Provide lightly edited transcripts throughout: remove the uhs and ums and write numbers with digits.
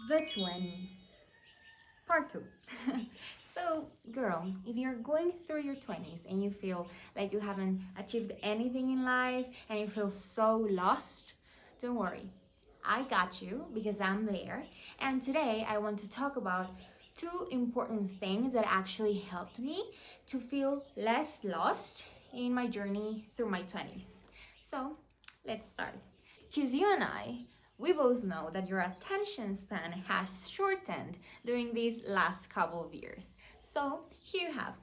The 20s, part 2. So, girl, if you're going through your 20s and you feel like you haven't achieved anything in life and you feel so lost, don't worry. I got you because I'm there. And today I want to talk about two important things that actually helped me to feel less lost in my journey through my 20s. So, let's start. Because you and we both know that your attention span has shortened during these last couple of years. So here you have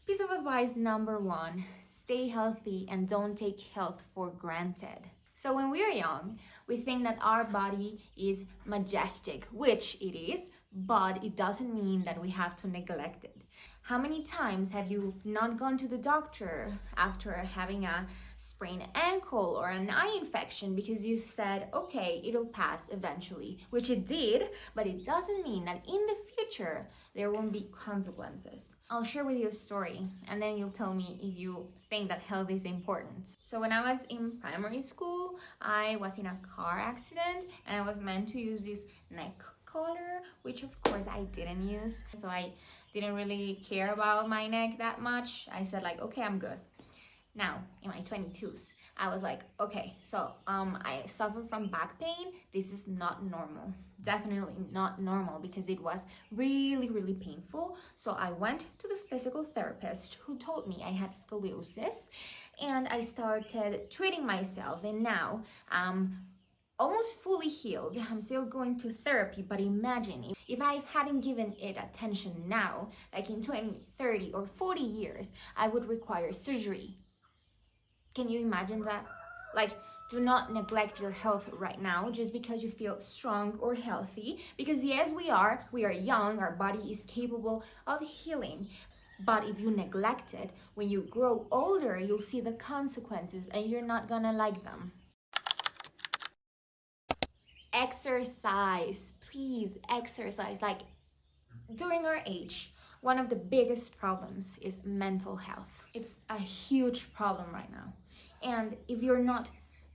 piece of advice number one: stay healthy and don't take health for granted. So when we are young, we think that our body is majestic, which it is, but it doesn't mean that we have to neglect it. How many times have you not gone to the doctor after having a sprained ankle or an eye infection because you said, okay, it'll pass eventually, which it did, but it doesn't mean that in the future there won't be consequences. I'll share with you a story and then you'll tell me if you think that health is important. So when I was in primary school, I was in a car accident and I was meant to use this neck collar, which of course I didn't use. So I didn't really care about my neck that much. I said like, okay, I'm good. Now, in my 22s, I was like, okay, so I suffer from back pain. This is not normal. Definitely not normal because it was really, really painful. So I went to the physical therapist who told me I had scoliosis and I started treating myself. And now I'm almost fully healed. I'm still going to therapy, but imagine if I hadn't given it attention now, like in 20, 30, or 40 years, I would require surgery. Can you imagine that? Like, do not neglect your health right now just because you feel strong or healthy. Because yes, we are young, our body is capable of healing. But if you neglect it, when you grow older, you'll see the consequences and you're not gonna like them. Exercise, please exercise. Like, during our age, one of the biggest problems is mental health. It's a huge problem right now. And if you're not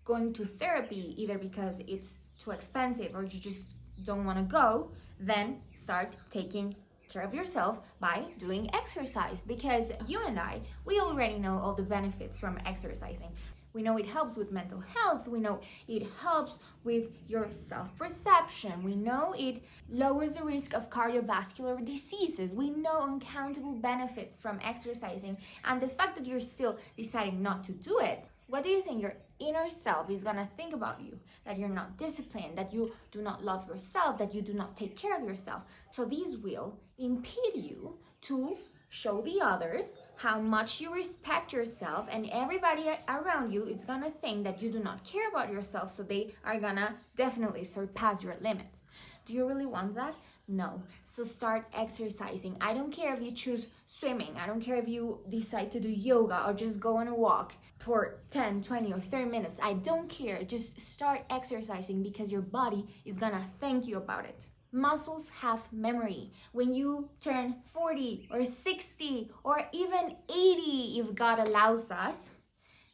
going to therapy, either because it's too expensive or you just don't want to go, then start taking care of yourself by doing exercise. Because you and we already know all the benefits from exercising. We know it helps with mental health. We know it helps with your self-perception. We know it lowers the risk of cardiovascular diseases. We know uncountable benefits from exercising. And the fact that you're still deciding not to do it, what do you think your inner self is gonna think about you? That you're not disciplined, that you do not love yourself, that you do not take care of yourself. So these will impede you to show the others how much you respect yourself, and everybody around you is gonna think that you do not care about yourself, so they are gonna definitely surpass your limits. Do you really want that? No. So start exercising. I don't care if you choose swimming. I don't care if you decide to do yoga or just go on a walk for 10, 20, or 30 minutes. I don't care. Just start exercising because your body is gonna thank you about it. Muscles have memory. When you turn 40 or 60 or even 80, if God allows us,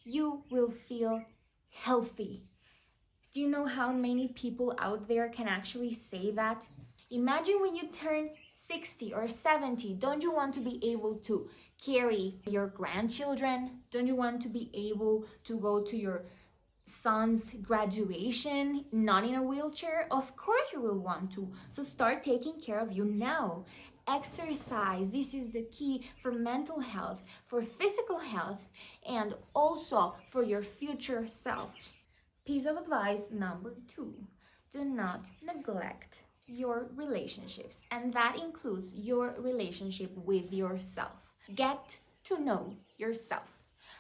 you will feel healthy. Do you know how many people out there can actually say that? Imagine when you turn 60 or 70, don't you want to be able to carry your grandchildren? Don't you want to be able to go to your son's graduation not in a wheelchair? Of course you will want to. So start taking care of you now. Exercise. This is the key for mental health, for physical health, and also for your future self. Piece of advice number 2: do not neglect your relationships, and that includes your relationship with yourself. Get to know yourself.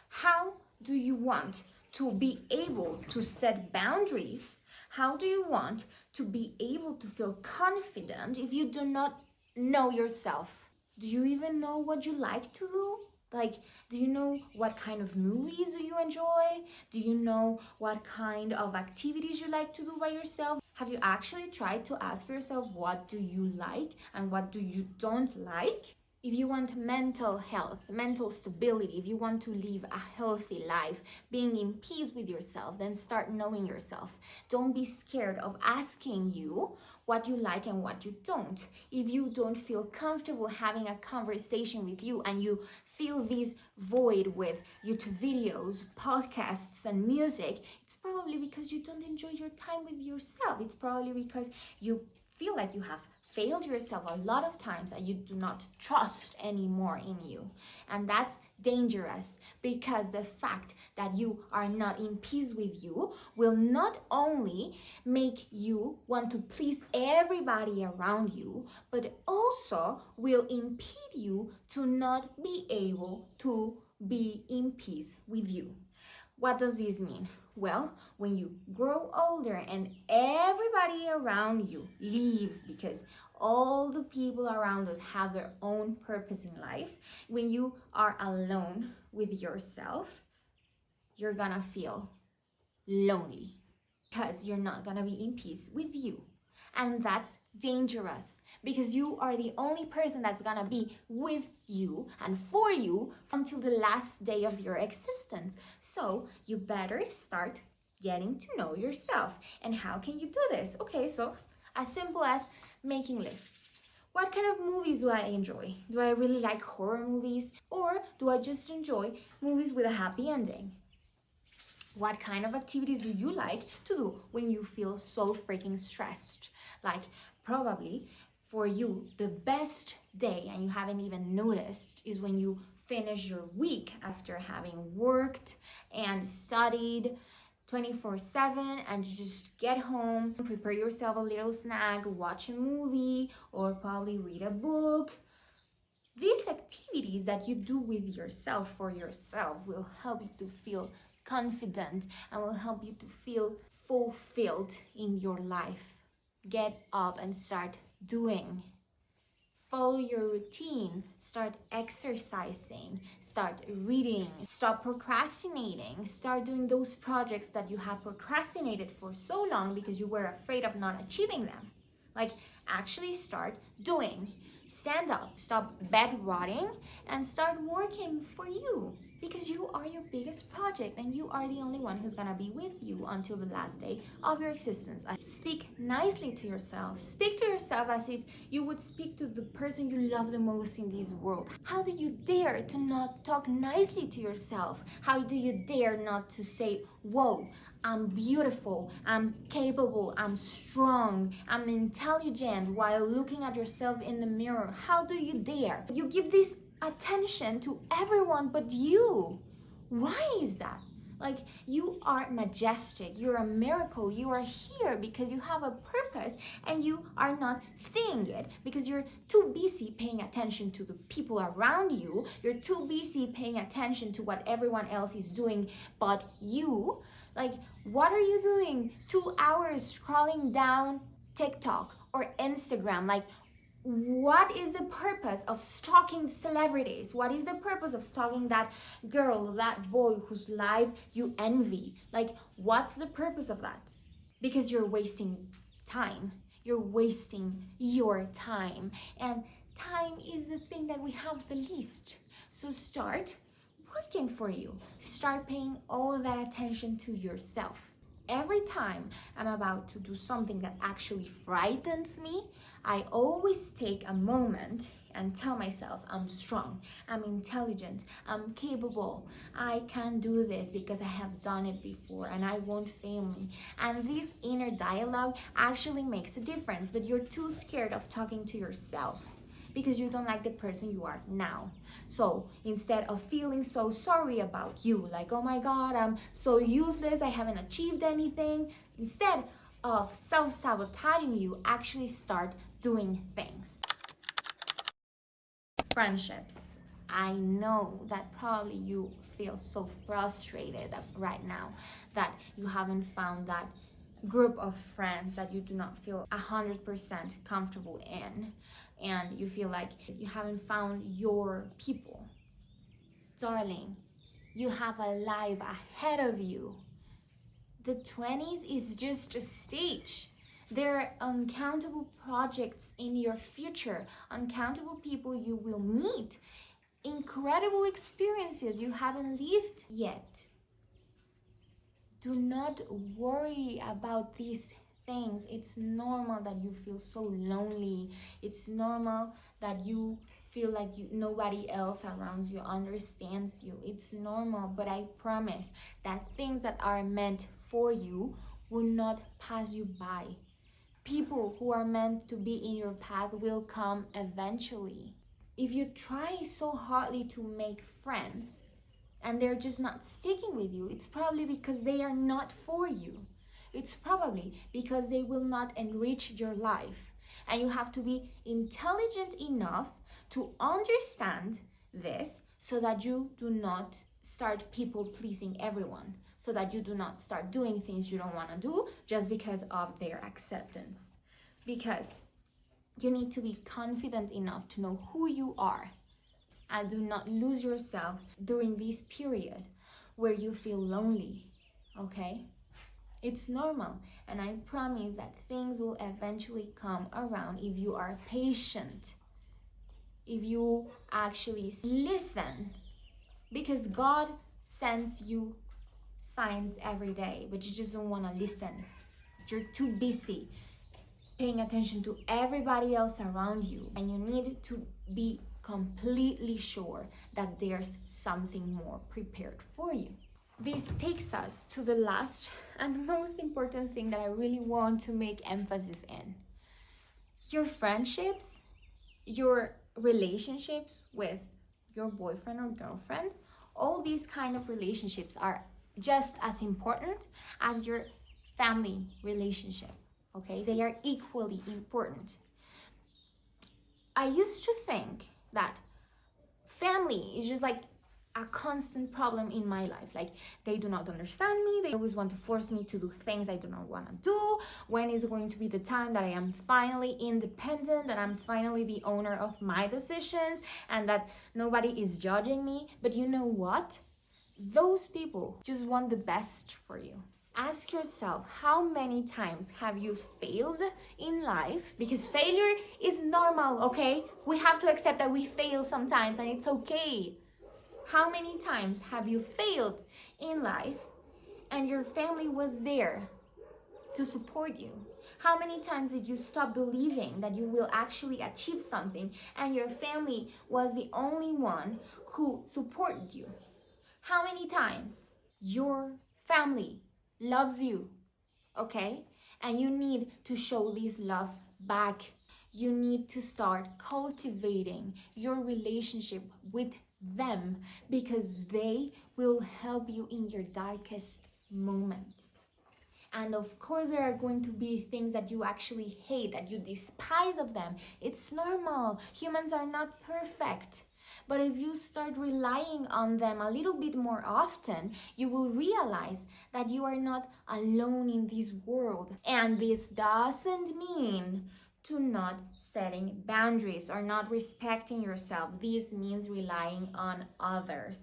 How do you want to be able to set boundaries? How do you want to be able to feel confident if you do not know yourself? Do you even know what you like to do? Like, do you know what kind of movies you enjoy? Do you know what kind of activities you like to do by yourself? Have you actually tried to ask yourself what do you like and what do you don't like? If you want mental health, mental stability, if you want to live a healthy life, being in peace with yourself, then start knowing yourself. Don't be scared of asking you what you like and what you don't. If you don't feel comfortable having a conversation with you and you feel this void with YouTube videos, podcasts, and music, it's probably because you don't enjoy your time with yourself. It's probably because you feel like you have failed yourself a lot of times and you do not trust anymore in you. And that's dangerous, because the fact that you are not in peace with you will not only make you want to please everybody around you, but also will impede you to not be able to be in peace with you. What does this mean? Well, when you grow older and everybody around you leaves because all the people around us have their own purpose in life, when you are alone with yourself, you're gonna feel lonely because you're not gonna be in peace with you. And that's dangerous, because you are the only person that's gonna be with you and for you until the last day of your existence. So you better start getting to know yourself. And how can you do this? Okay, so as simple as making lists. What kind of movies do I enjoy? Do I really like horror movies? Or do I just enjoy movies with a happy ending? What kind of activities do you like to do when you feel so freaking stressed? Like, probably for you, the best day, and you haven't even noticed, is when you finish your week after having worked and studied 24/7, and you just get home, prepare yourself a little snack, watch a movie, or probably read a book. These activities that you do with yourself for yourself will help you to feel confident and will help you to feel fulfilled in your life. Get up and start doing. Follow your routine. Start exercising. Start reading. Stop procrastinating. Start doing those projects that you have procrastinated for so long because you were afraid of not achieving them. Like, actually start doing. Stand up, stop bed rotting, and start working for you, because you are your biggest project and you are the only one who's gonna be with you until the last day of your existence. Speak nicely to yourself. Speak to yourself as if you would speak to the person you love the most in this world. How do you dare to not talk nicely to yourself? How do you dare not to say, whoa, I'm beautiful, I'm capable, I'm strong, I'm intelligent, while looking at yourself in the mirror? How do you dare? You give this attention to everyone but you. Why is that? Like, you are majestic, you're a miracle, you are here because you have a purpose, and you are not seeing it because you're too busy paying attention to the people around you. You're too busy paying attention to what everyone else is doing but you. Like, what are you doing 2 hours scrolling down TikTok or Instagram? Like, what is the purpose of stalking celebrities? What is the purpose of stalking that girl, that boy whose life you envy? Like, what's the purpose of that? Because you're wasting time. You're wasting your time. And time is the thing that we have the least. So start working for you. Start paying all that attention to yourself. Every time I'm about to do something that actually frightens me, I always take a moment and tell myself, I'm strong, I'm intelligent, I'm capable, I can do this because I have done it before and I won't fail me. And this inner dialogue actually makes a difference, but you're too scared of talking to yourself because you don't like the person you are now. So instead of feeling so sorry about you, like, oh my God, I'm so useless, I haven't achieved anything, instead of self-sabotaging you, actually start doing things. Friendships. I know that probably you feel so frustrated right now that you haven't found that group of friends that you do not feel 100% comfortable in, and you feel like you haven't found your people. Darling, you have a life ahead of you. The 20s is just a stage. There are uncountable projects in your future, uncountable people you will meet, incredible experiences you haven't lived yet. Do not worry about these things. It's normal that you feel so lonely. It's normal that you feel like nobody else around you understands you. It's normal, but I promise that things that are meant for you will not pass you by. People who are meant to be in your path will come eventually. If you try so hardly to make friends and they're just not sticking with you, it's probably because they are not for you. It's probably because they will not enrich your life. And you have to be intelligent enough to understand this so that you do not start people pleasing everyone, so that you do not start doing things you don't want to do just because of their acceptance. Because you need to be confident enough to know who you are and do not lose yourself during this period where you feel lonely, okay? It's normal, and I promise that things will eventually come around if you are patient, if you actually listen, because God sends you signs every day, but you just don't want to listen. You're too busy paying attention to everybody else around you, and you need to be completely sure that there's something more prepared for you. This takes us to the last and most important thing that I really want to make emphasis in. Your friendships, your relationships with your boyfriend or girlfriend, all these kind of relationships are just as important as your family relationship, okay? They are equally important. I used to think that family is just like a constant problem in my life. Like, they do not understand me. They always want to force me to do things I do not want to do. When is going to be the time that I am finally independent, that I'm finally the owner of my decisions, and that nobody is judging me? But you know what? Those people just want the best for you. Ask yourself, how many times have you failed in life? Because failure is normal, okay? We have to accept that we fail sometimes, and it's okay. How many times have you failed in life and your family was there to support you? How many times did you stop believing that you will actually achieve something and your family was the only one who supported you? How many times? Your family loves you, okay? And you need to show this love back. You need to start cultivating your relationship with them, because they will help you in your darkest moments. And of course, there are going to be things that you actually hate, that you despise of them. It's normal. Humans are not perfect. But if you start relying on them a little bit more often, you will realize that you are not alone in this world. And this doesn't mean to not setting boundaries or not respecting yourself. This means relying on others.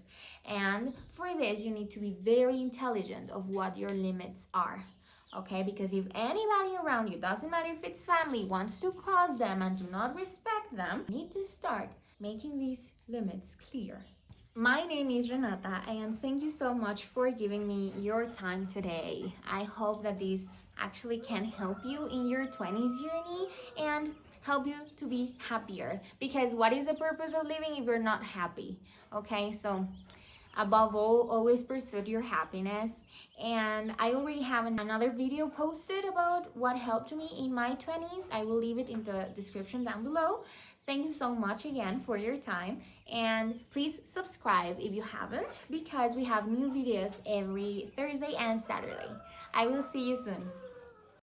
And for this, you need to be very intelligent of what your limits are. Okay, because if anybody around you, doesn't matter if it's family, wants to cross them and do not respect them, you need to start making these limits clear. My name is Renata, and thank you so much for giving me your time today. I hope that this actually can help you in your 20s journey and help you to be happier. Because what is the purpose of living if you're not happy? Okay, so above all, always pursue your happiness. And I already have another video posted about what helped me in my 20s. I will leave it in the description down below. Thank you so much again for your time, and please subscribe if you haven't, because we have new videos every Thursday and Saturday. I will see you soon.